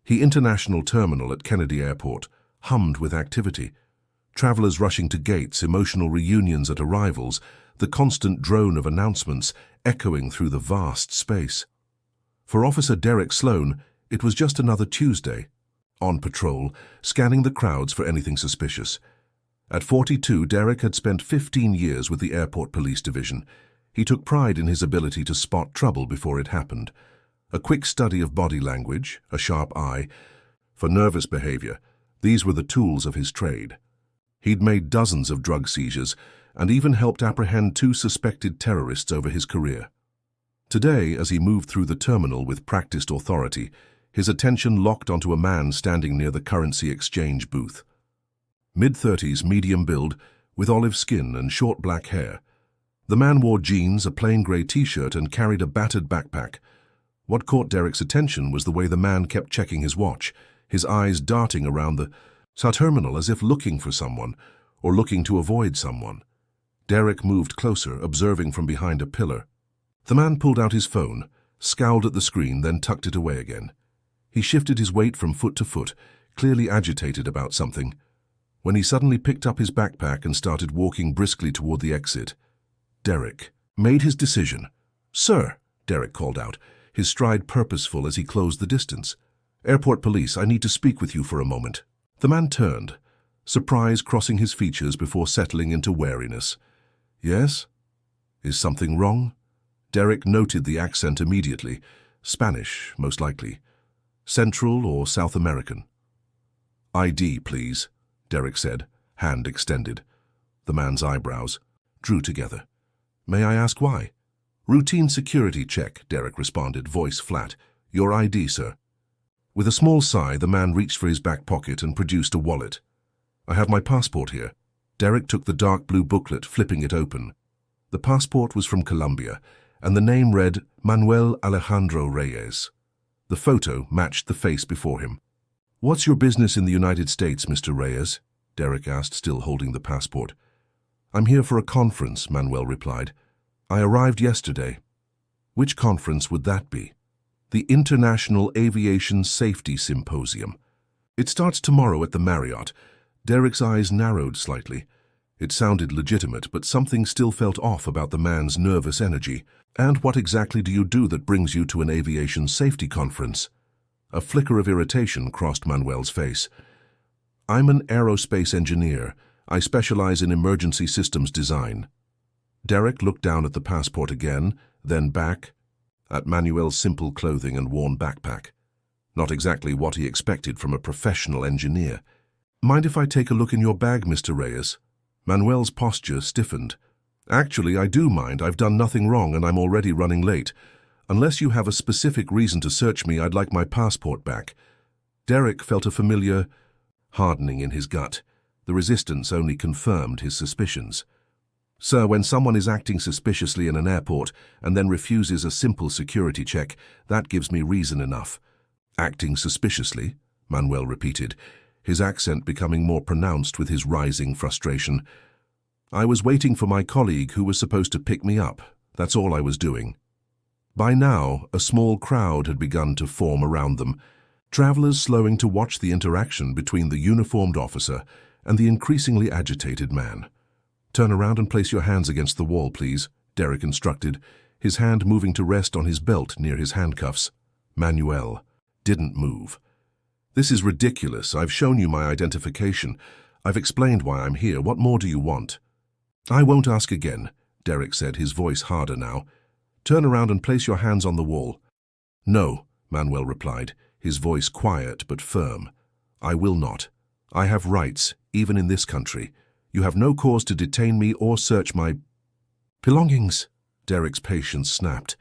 The international terminal at Kennedy Airport hummed with activity. Travelers rushing to gates, emotional reunions at arrivals, the constant drone of announcements echoing through the vast space. For Officer Derek Sloan, it was just another Tuesday, on patrol, scanning the crowds for anything suspicious. At 42, Derek had spent 15 years with the Airport Police Division. He took pride in his ability to spot trouble before it happened. A quick study of body language, a sharp eye. For nervous behavior, these were the tools of his trade. He'd made dozens of drug seizures and even helped apprehend 2 suspected terrorists over his career. Today, as he moved through the terminal with practiced authority, his attention locked onto a man standing near the currency exchange booth. Mid-30s, medium build, with olive skin and short black hair. The man wore jeans, a plain grey t-shirt, and carried a battered backpack. What caught Derek's attention was the way the man kept checking his watch, his eyes darting around the terminal as if looking for someone, or looking to avoid someone. Derek moved closer, observing from behind a pillar. The man pulled out his phone, scowled at the screen, then tucked it away again. He shifted his weight from foot to foot, clearly agitated about something, when he suddenly picked up his backpack and started walking briskly toward the exit. Derek made his decision. "Sir," Derek called out, his stride purposeful as he closed the distance. "Airport police, I need to speak with you for a moment." The man turned, surprise crossing his features before settling into wariness. "Yes? Is something wrong?" Derek noted the accent immediately. Spanish, most likely. Central or South American. "ID, please," Derek said, hand extended. The man's eyebrows drew together. "May I ask why?" "Routine security check," Derek responded, voice flat. "Your ID, sir." With a small sigh, the man reached for his back pocket and produced a wallet. "I have my passport here." Derek took the dark blue booklet, flipping it open. The passport was from Colombia, and the name read Manuel Alejandro Reyes. The photo matched the face before him. "What's your business in the United States, Mr. Reyes?" Derek asked, still holding the passport. "I'm here for a conference," Manuel replied. "I arrived yesterday." "Which conference would that be?" "The International Aviation Safety Symposium. It starts tomorrow at the Marriott." Derek's eyes narrowed slightly. It sounded legitimate, but something still felt off about the man's nervous energy. "And what exactly do you do that brings you to an aviation safety conference?" A flicker of irritation crossed Manuel's face. "I'm an aerospace engineer. I specialize in emergency systems design." Derek looked down at the passport again, then back at Manuel's simple clothing and worn backpack. Not exactly what he expected from a professional engineer. "Mind if I take a look in your bag, Mr. Reyes?" Manuel's posture stiffened. "Actually, I do mind. I've done nothing wrong and I'm already running late. Unless you have a specific reason to search me, I'd like my passport back." Derek felt a familiar hardening in his gut. The resistance only confirmed his suspicions. "Sir, when someone is acting suspiciously in an airport and then refuses a simple security check, that gives me reason enough." "Acting suspiciously?" Manuel repeated, his accent becoming more pronounced with his rising frustration. "I was waiting for my colleague who was supposed to pick me up. That's all I was doing." By now, a small crowd had begun to form around them, travelers slowing to watch the interaction between the uniformed officer and the increasingly agitated man. "Turn around and place your hands against the wall, please," Derek instructed, his hand moving to rest on his belt near his handcuffs. Manuel didn't move. "This is ridiculous. I've shown you my identification. I've explained why I'm here. What more do you want?" "I won't ask again," Derek said, his voice harder now. "Turn around and place your hands on the wall." "No," Manuel replied, his voice quiet but firm. "I will not. I have rights, even in this country. You have no cause to detain me or search my belongings." Derek's patience snapped.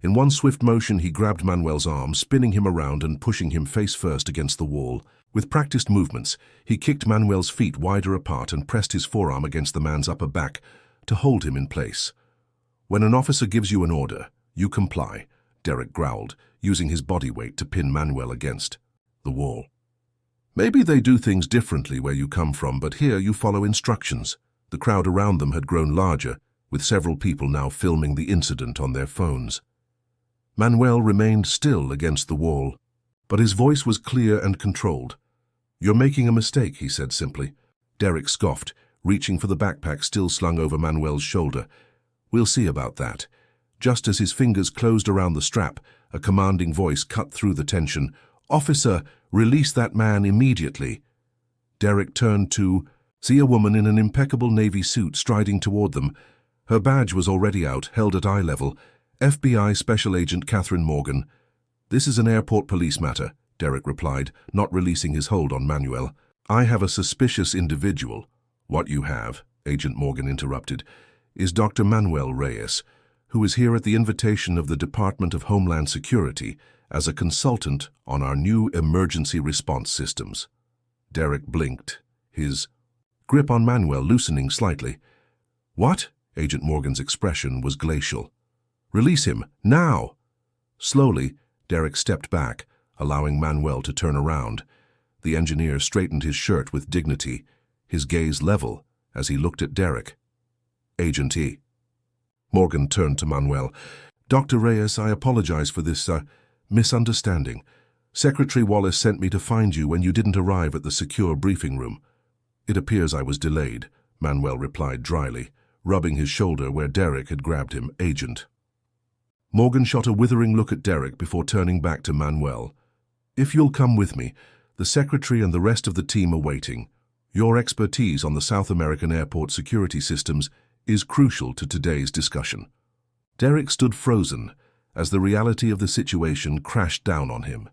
In one swift motion, he grabbed Manuel's arm, spinning him around and pushing him face first against the wall. With practiced movements, he kicked Manuel's feet wider apart and pressed his forearm against the man's upper back to hold him in place. "When an officer gives you an order, you comply," Derek growled, using his body weight to pin Manuel against the wall. "Maybe they do things differently where you come from, but here you follow instructions." The crowd around them had grown larger, with several people now filming the incident on their phones. Manuel remained still against the wall. But his voice was clear and controlled. "You're making a mistake," he said simply. Derek scoffed, reaching for the backpack still slung over Manuel's shoulder. "We'll see about that." Just as his fingers closed around the strap, a commanding voice cut through the tension. "Officer, release that man immediately." Derek turned to see a woman in an impeccable navy suit striding toward them. Her badge was already out, held at eye level. FBI Special Agent Catherine Morgan. "This is an airport police matter," Derek replied, not releasing his hold on Manuel. "I have a suspicious individual." "What you have," Agent Morgan interrupted, "is Dr. Manuel Reyes, who is here at the invitation of the Department of Homeland Security as a consultant on our new emergency response systems." Derek blinked, his grip on Manuel loosening slightly. "What?" Agent Morgan's expression was glacial. "Release him, now!" Slowly, Derek stepped back, allowing Manuel to turn around. The engineer straightened his shirt with dignity, his gaze level as he looked at Derek. "Agent E." Morgan turned to Manuel. "Dr. Reyes, I apologize for this, misunderstanding. Secretary Wallace sent me to find you when you didn't arrive at the secure briefing room." "It appears I was delayed," Manuel replied dryly, rubbing his shoulder where Derek had grabbed him. "Agent." Morgan shot a withering look at Derek before turning back to Manuel. "If you'll come with me, the Secretary and the rest of the team are waiting. Your expertise on the South American airport security systems is crucial to today's discussion." Derek stood frozen as the reality of the situation crashed down on him.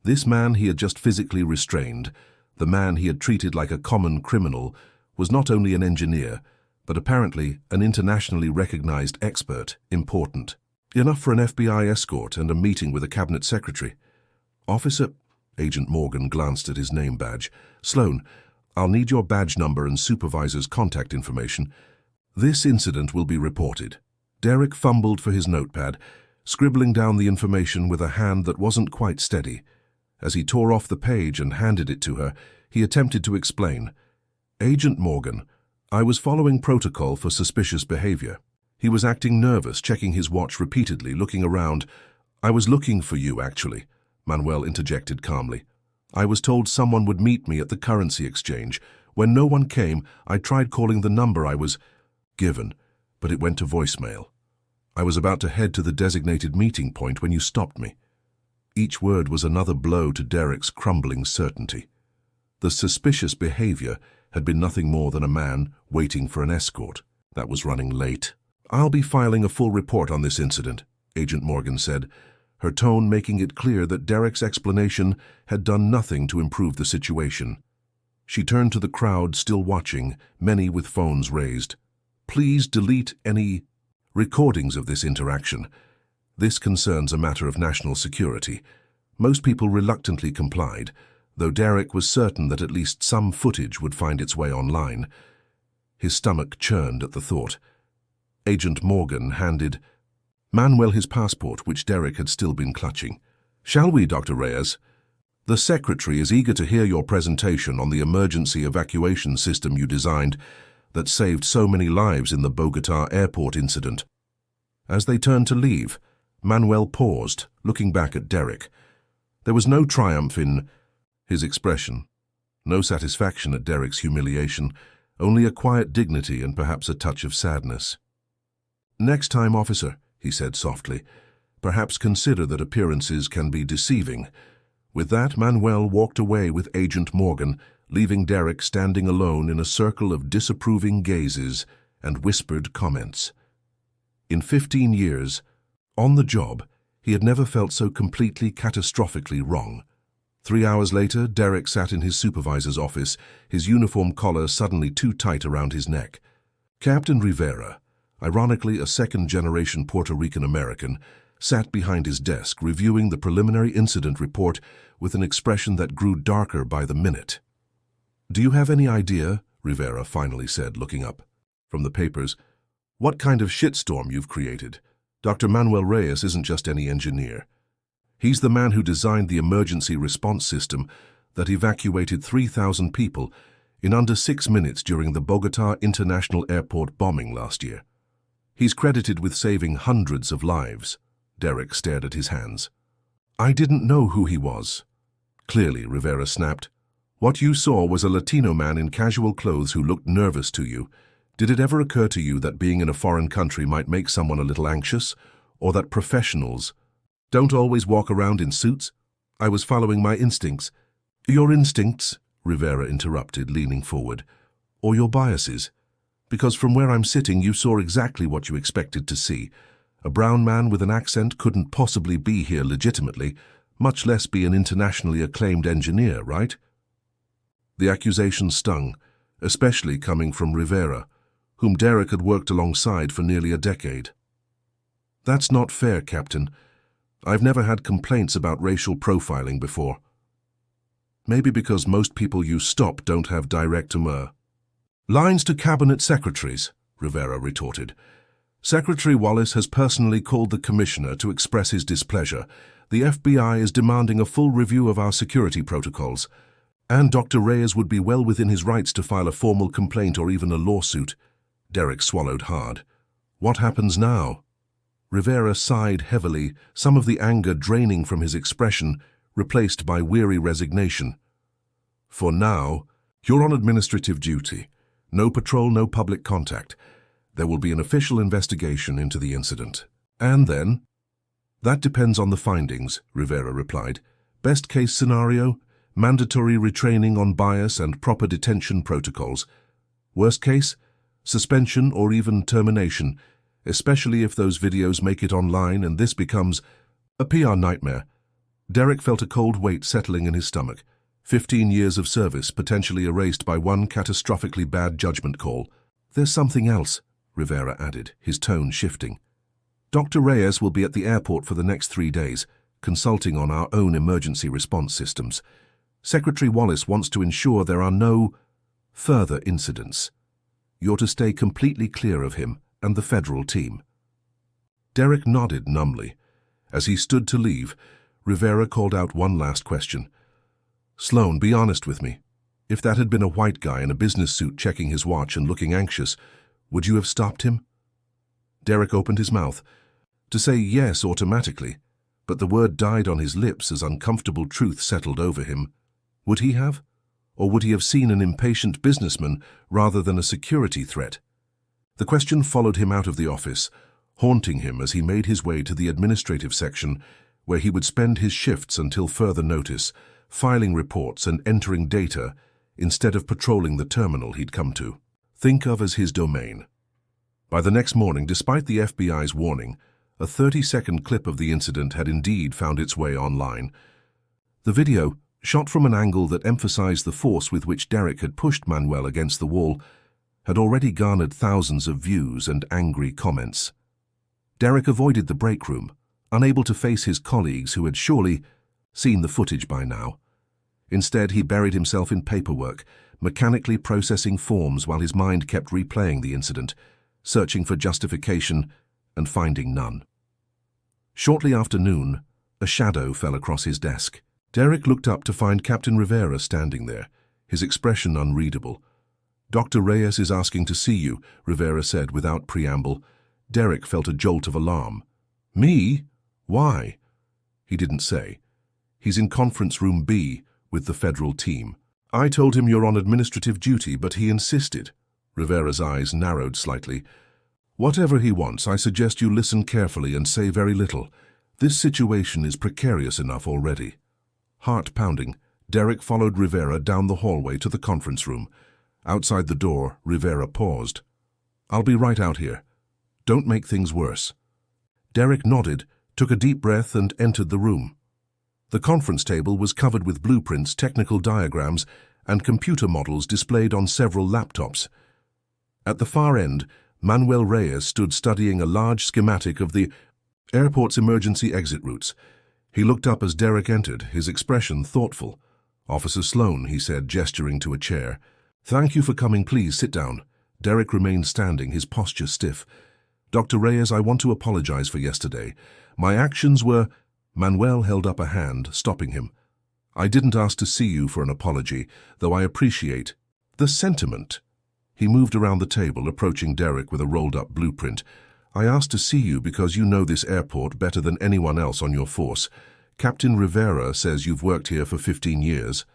This man he had just physically restrained, the man he had treated like a common criminal, was not only an engineer, but apparently an internationally recognized expert, important. Enough for an FBI escort and a meeting with a cabinet secretary. "Officer," Agent Morgan glanced at his name badge. "Sloan, I'll need your badge number and supervisor's contact information. This incident will be reported." Derek fumbled for his notepad, scribbling down the information with a hand that wasn't quite steady. As he tore off the page and handed it to her, he attempted to explain. "Agent Morgan, I was following protocol for suspicious behavior." He was acting nervous, checking his watch repeatedly, looking around. "I was looking for you, actually," Manuel interjected calmly. "I was told someone would meet me at the currency exchange. When no one came, I tried calling the number I was given, but it went to voicemail. I was about to head to the designated meeting point when you stopped me." Each word was another blow to Derek's crumbling certainty. The suspicious behavior had been nothing more than a man waiting for an escort that was running late. "I'll be filing a full report on this incident," Agent Morgan said, her tone making it clear that Derek's explanation had done nothing to improve the situation. She turned to the crowd still watching, many with phones raised. "Please delete any recordings of this interaction. This concerns a matter of national security." Most people reluctantly complied, though Derek was certain that at least some footage would find its way online. His stomach churned at the thought. Agent Morgan handed Manuel his passport, which Derek had still been clutching. "Shall we, Dr. Reyes? The Secretary is eager to hear your presentation on the emergency evacuation system you designed that saved so many lives in the Bogotá airport incident." As they turned to leave, Manuel paused, looking back at Derek. There was no triumph in his expression, no satisfaction at Derek's humiliation, only a quiet dignity and perhaps a touch of sadness. "Next time, officer," he said softly, "perhaps consider that appearances can be deceiving." With that, Manuel walked away with Agent Morgan, leaving Derek standing alone in a circle of disapproving gazes and whispered comments. In 15 years, on the job, he had never felt so completely catastrophically wrong. 3 hours later, Derek sat in his supervisor's office, his uniform collar suddenly too tight around his neck. Captain Rivera, ironically a second-generation Puerto Rican American, sat behind his desk reviewing the preliminary incident report with an expression that grew darker by the minute. "Do you have any idea," Rivera finally said, looking up from the papers, "what kind of shitstorm you've created? Dr. Manuel Reyes isn't just any engineer. He's the man who designed the emergency response system that evacuated 3,000 people in under 6 minutes during the Bogotá International Airport bombing last year. He's credited with saving hundreds of lives." Derek stared at his hands. I didn't know who he was. Clearly, Rivera snapped. What you saw was a Latino man in casual clothes who looked nervous to you. Did it ever occur to you that being in a foreign country might make someone a little anxious? Or that professionals don't always walk around in suits? I was following my instincts. Your instincts, Rivera interrupted, leaning forward. Or your biases? Because from where I'm sitting, you saw exactly what you expected to see. A brown man with an accent couldn't possibly be here legitimately, much less be an internationally acclaimed engineer, right? The accusation stung, especially coming from Rivera, whom Derek had worked alongside for nearly a decade. That's not fair, Captain. I've never had complaints about racial profiling before. Maybe because most people you stop don't have direct lines to cabinet secretaries, Rivera retorted. Secretary Wallace has personally called the commissioner to express his displeasure. The FBI is demanding a full review of our security protocols, and Dr. Reyes would be well within his rights to file a formal complaint or even a lawsuit. Derek swallowed hard. What happens now? Rivera sighed heavily, some of the anger draining from his expression, replaced by weary resignation. For now, you're on administrative duty. No patrol, no public contact. There will be an official investigation into the incident. And then? That depends on the findings, Rivera replied. Best case scenario, mandatory retraining on bias and proper detention protocols. Worst case, suspension or even termination, especially if those videos make it online and this becomes a PR nightmare. Derek felt a cold weight settling in his stomach. 15 years of service potentially erased by one catastrophically bad judgment call. There's something else, Rivera added, his tone shifting. Dr. Reyes will be at the airport for the next 3 days, consulting on our own emergency response systems. Secretary Wallace wants to ensure there are no further incidents. You're to stay completely clear of him and the federal team. Derek nodded numbly. As he stood to leave, Rivera called out one last question. Sloan, be honest with me. If that had been a white guy in a business suit checking his watch and looking anxious, would you have stopped him? Derek opened his mouth to say yes automatically, but the word died on his lips as uncomfortable truth settled over him. Would he have? Or would he have seen an impatient businessman rather than a security threat? The question followed him out of the office, haunting him as he made his way to the administrative section, where he would spend his shifts until further notice, filing reports and entering data instead of patrolling the terminal he'd come to think of as his domain. By the next morning, despite the FBI's warning, a 30-second clip of the incident had indeed found its way online. The video, shot from an angle that emphasized the force with which Derek had pushed Manuel against the wall, had already garnered thousands of views and angry comments. Derek avoided the break room, unable to face his colleagues who had surely seen the footage by now. Instead, he buried himself in paperwork, mechanically processing forms while his mind kept replaying the incident, searching for justification and finding none. Shortly after noon, a shadow fell across his desk. Derek looked up to find Captain Rivera standing there, his expression unreadable. Dr. Reyes is asking to see you, Rivera said without preamble. Derek felt a jolt of alarm. Me? Why? He didn't say. He's in conference room B with the federal team. I told him you're on administrative duty, but he insisted. Rivera's eyes narrowed slightly. Whatever he wants, I suggest you listen carefully and say very little. This situation is precarious enough already. Heart pounding, Derek followed Rivera down the hallway to the conference room. Outside the door, Rivera paused. I'll be right out here. Don't make things worse. Derek nodded, took a deep breath and entered the room. The conference table was covered with blueprints, technical diagrams, and computer models displayed on several laptops. At the far end, Manuel Reyes stood studying a large schematic of the airport's emergency exit routes. He looked up as Derek entered, his expression thoughtful. Officer Sloan, he said, gesturing to a chair. Thank you for coming. Please sit down. Derek remained standing, his posture stiff. Dr. Reyes, I want to apologize for yesterday. My actions were... Manuel held up a hand, stopping him. I didn't ask to see you for an apology, though I appreciate the sentiment. He moved around the table, approaching Derek with a rolled-up blueprint. I asked to see you because you know this airport better than anyone else on your force. Captain Rivera says you've worked here for 15 years.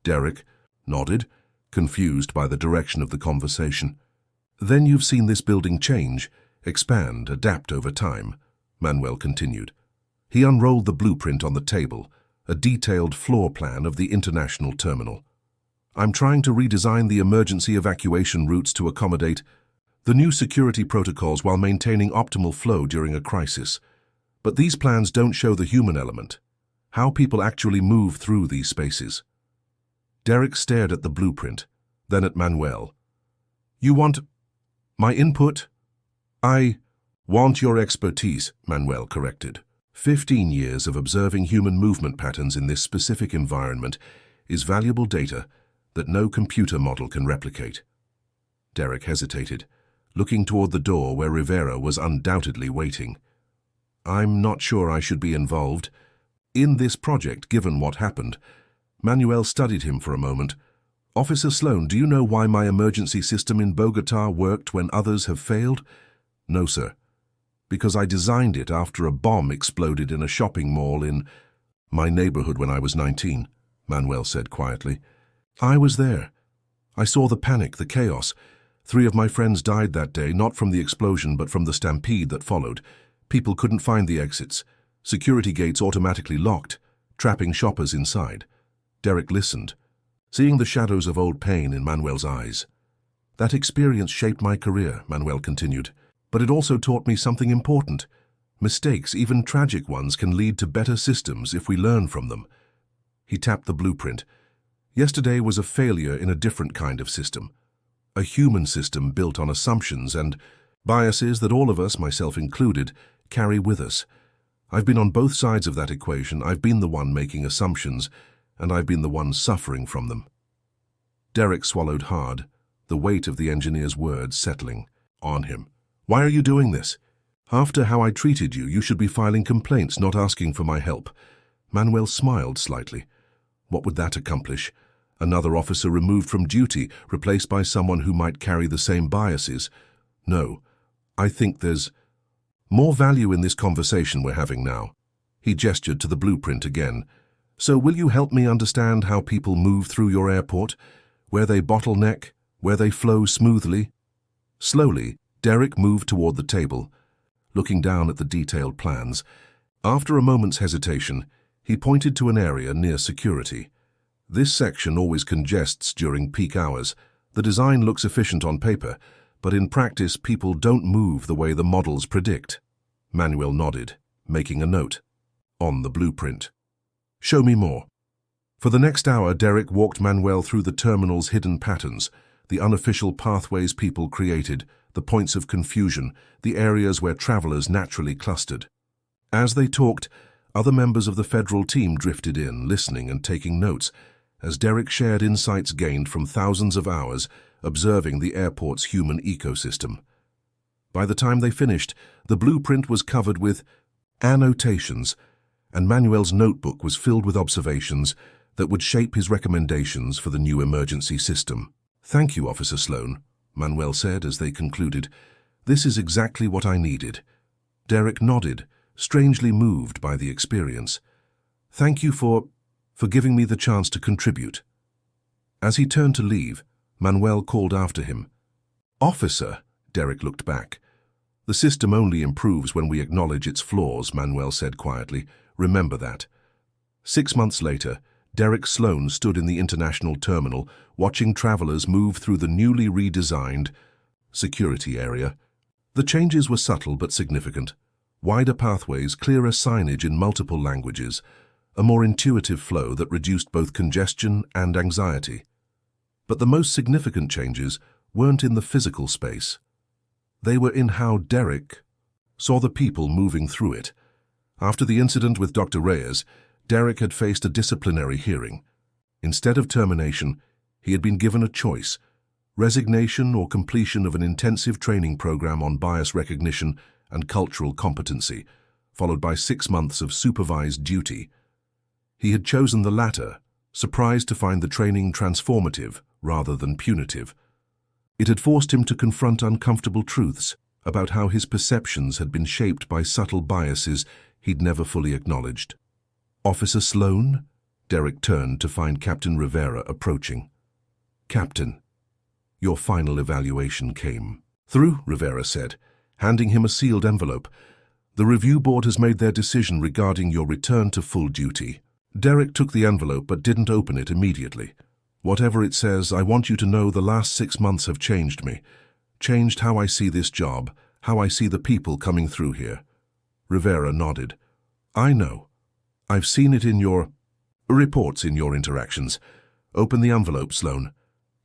Derek nodded, confused by the direction of the conversation. Then you've seen this building change, expand, adapt over time, Manuel continued. He unrolled the blueprint on the table, a detailed floor plan of the international terminal. I'm trying to redesign the emergency evacuation routes to accommodate the new security protocols while maintaining optimal flow during a crisis. But these plans don't show the human element, how people actually move through these spaces. Derek stared at the blueprint, then at Manuel. You want my input? I want your expertise, Manuel corrected. 15 years of observing human movement patterns in this specific environment is valuable data that no computer model can replicate. Derek hesitated, looking toward the door where Rivera was undoubtedly waiting. I'm not sure I should be involved in this project, given what happened. Manuel studied him for a moment. Officer Sloan, do you know why my emergency system in Bogota worked when others have failed? No, sir. Because I designed it after a bomb exploded in a shopping mall in my neighborhood when I was 19, Manuel said quietly. I was there. I saw the panic, the chaos. 3 of my friends died that day, not from the explosion but from the stampede that followed. People couldn't find the exits. Security gates automatically locked, trapping shoppers inside. Derek listened, seeing the shadows of old pain in Manuel's eyes. That experience shaped my career, Manuel continued, but it also taught me something important. Mistakes, even tragic ones, can lead to better systems if we learn from them. He tapped the blueprint. Yesterday was a failure in a different kind of system. A human system built on assumptions and biases that all of us, myself included, carry with us. I've been on both sides of that equation. I've been the one making assumptions, and I've been the one suffering from them. Derek swallowed hard, the weight of the engineer's words settling on him. Why are you doing this? After how I treated you, you should be filing complaints, not asking for my help. Manuel smiled slightly. What would that accomplish? Another officer removed from duty, replaced by someone who might carry the same biases? No, I think there's more value in this conversation we're having now. He gestured to the blueprint again. So will you help me understand how people move through your airport? Where they bottleneck? Where they flow smoothly? Slowly, Derek moved toward the table, looking down at the detailed plans. After a moment's hesitation, he pointed to an area near security. This section always congests during peak hours. The design looks efficient on paper, but in practice people don't move the way the models predict. Manuel nodded, making a note on the blueprint. Show me more. For the next hour, Derek walked Manuel through the terminal's hidden patterns, the unofficial pathways people created, the points of confusion, the areas where travelers naturally clustered. As they talked, other members of the federal team drifted in, listening and taking notes, as Derek shared insights gained from thousands of hours observing the airport's human ecosystem. By the time they finished, the blueprint was covered with annotations, and Manuel's notebook was filled with observations that would shape his recommendations for the new emergency system. Thank you, Officer Sloan, Manuel said as they concluded. This is exactly what I needed. Derek nodded, strangely moved by the experience. Thank you for giving me the chance to contribute. As he turned to leave, Manuel called after him. Officer, Derek looked back. The system only improves when we acknowledge its flaws, Manuel said quietly. Remember that. 6 months later, Derek Sloan stood in the international terminal, watching travelers move through the newly redesigned security area. The changes were subtle but significant. Wider pathways, clearer signage in multiple languages, a more intuitive flow that reduced both congestion and anxiety. But the most significant changes weren't in the physical space. They were in how Derek saw the people moving through it. After the incident with Dr. Reyes, Derek had faced a disciplinary hearing. Instead of termination, he had been given a choice: resignation or completion of an intensive training program on bias recognition and cultural competency, followed by 6 months of supervised duty. He had chosen the latter, surprised to find the training transformative rather than punitive. It had forced him to confront uncomfortable truths about how his perceptions had been shaped by subtle biases he'd never fully acknowledged. Officer Sloan? Derek turned to find Captain Rivera approaching. Captain, your final evaluation came through, Rivera said, handing him a sealed envelope. The review board has made their decision regarding your return to full duty. Derek took the envelope but didn't open it immediately. Whatever it says, I want you to know the last 6 months have changed me. Changed how I see this job, how I see the people coming through here. Rivera nodded. I know. I've seen it in your reports, in your interactions. Open the envelope, Sloan.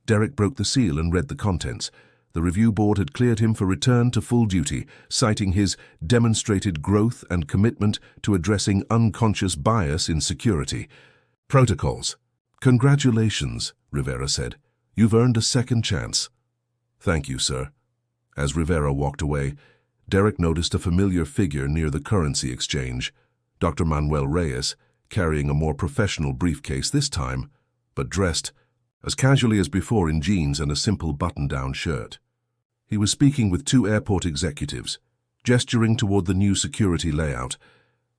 Derek broke the seal and read the contents. The review board had cleared him for return to full duty, citing his demonstrated growth and commitment to addressing unconscious bias in security. Protocols. Congratulations, Rivera said. You've earned a second chance. Thank you, sir. As Rivera walked away, Derek noticed a familiar figure near the currency exchange. Dr. Manuel Reyes, carrying a more professional briefcase this time, but dressed as casually as before in jeans and a simple button-down shirt. He was speaking with 2 airport executives, gesturing toward the new security layout.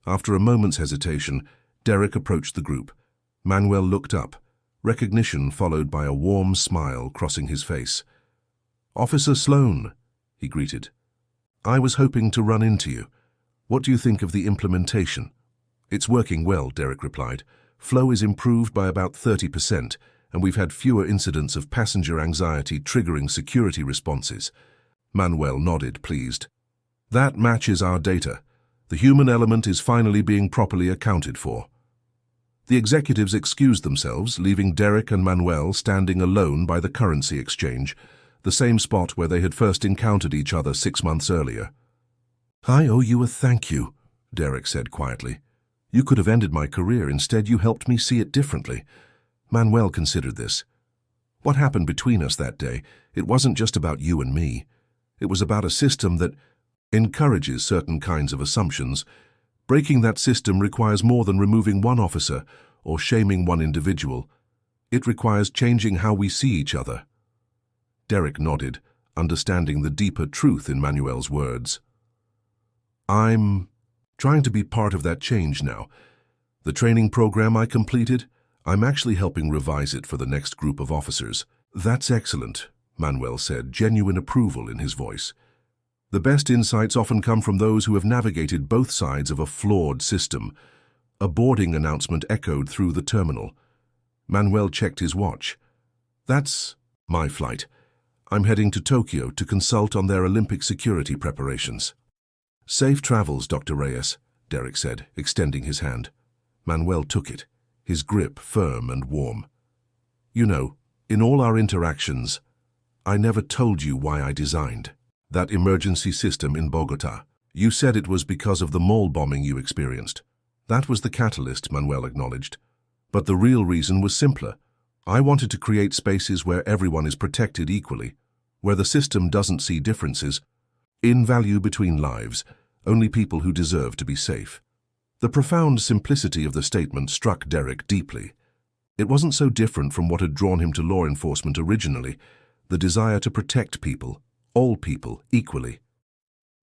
After a moment's hesitation, Derek approached the group. Manuel looked up, recognition followed by a warm smile crossing his face. Officer Sloan, he greeted. I was hoping to run into you. What do you think of the implementation? It's working well, Derek replied. Flow is improved by about 30%, and we've had fewer incidents of passenger anxiety triggering security responses. Manuel nodded, pleased. That matches our data. The human element is finally being properly accounted for. The executives excused themselves, leaving Derek and Manuel standing alone by the currency exchange, the same spot where they had first encountered each other 6 months earlier. I owe you a thank you, Derek said quietly. You could have ended my career. Instead, you helped me see it differently. Manuel considered this. What happened between us that day, it wasn't just about you and me. It was about a system that encourages certain kinds of assumptions. Breaking that system requires more than removing one officer or shaming one individual. It requires changing how we see each other. Derek nodded, understanding the deeper truth in Manuel's words. I'm trying to be part of that change now. The training program I completed, I'm actually helping revise it for the next group of officers. That's excellent, Manuel said, genuine approval in his voice. The best insights often come from those who have navigated both sides of a flawed system. A boarding announcement echoed through the terminal. Manuel checked his watch. That's my flight. I'm heading to Tokyo to consult on their Olympic security preparations. Safe travels, Dr. Reyes, Derek said, extending his hand. Manuel took it, his grip firm and warm. You know, in all our interactions, I never told you why I designed that emergency system in Bogota. You said it was because of the mall bombing you experienced. That was the catalyst, Manuel acknowledged. But the real reason was simpler. I wanted to create spaces where everyone is protected equally, where the system doesn't see differences in value between lives, only people who deserve to be safe. The profound simplicity of the statement struck Derek deeply. It wasn't so different from what had drawn him to law enforcement originally, the desire to protect people, all people, equally.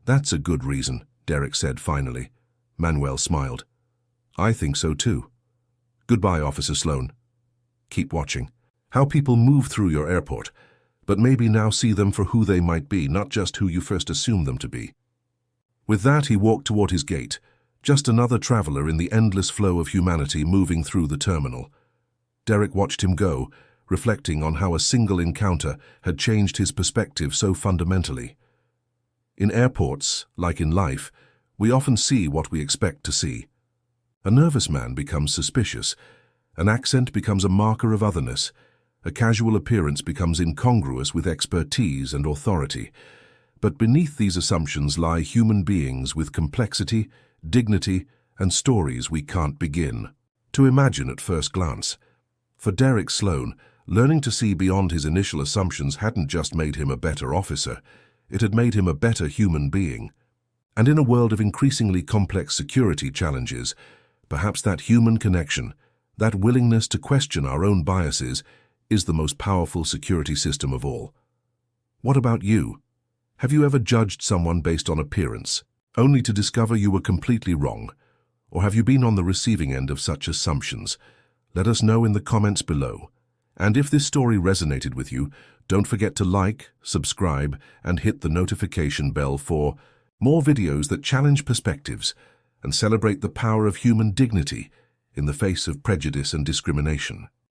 That's a good reason, Derek said finally. Manuel smiled. I think so too. Goodbye, Officer Sloan. Keep watching how people move through your airport, but maybe now see them for who they might be, not just who you first assumed them to be. With that, he walked toward his gate, just another traveler in the endless flow of humanity moving through the terminal. Derek watched him go, reflecting on how a single encounter had changed his perspective so fundamentally. In airports, like in life, we often see what we expect to see. A nervous man becomes suspicious. An accent becomes a marker of otherness. A casual appearance becomes incongruous with expertise and authority. But beneath these assumptions lie human beings with complexity, dignity, and stories we can't begin to imagine at first glance. For Derek Sloan, learning to see beyond his initial assumptions hadn't just made him a better officer, it had made him a better human being. And in a world of increasingly complex security challenges, perhaps that human connection, that willingness to question our own biases, is the most powerful security system of all. What about you? Have you ever judged someone based on appearance, only to discover you were completely wrong? Or have you been on the receiving end of such assumptions? Let us know in the comments below. And if this story resonated with you, don't forget to like, subscribe, and hit the notification bell for more videos that challenge perspectives and celebrate the power of human dignity in the face of prejudice and discrimination.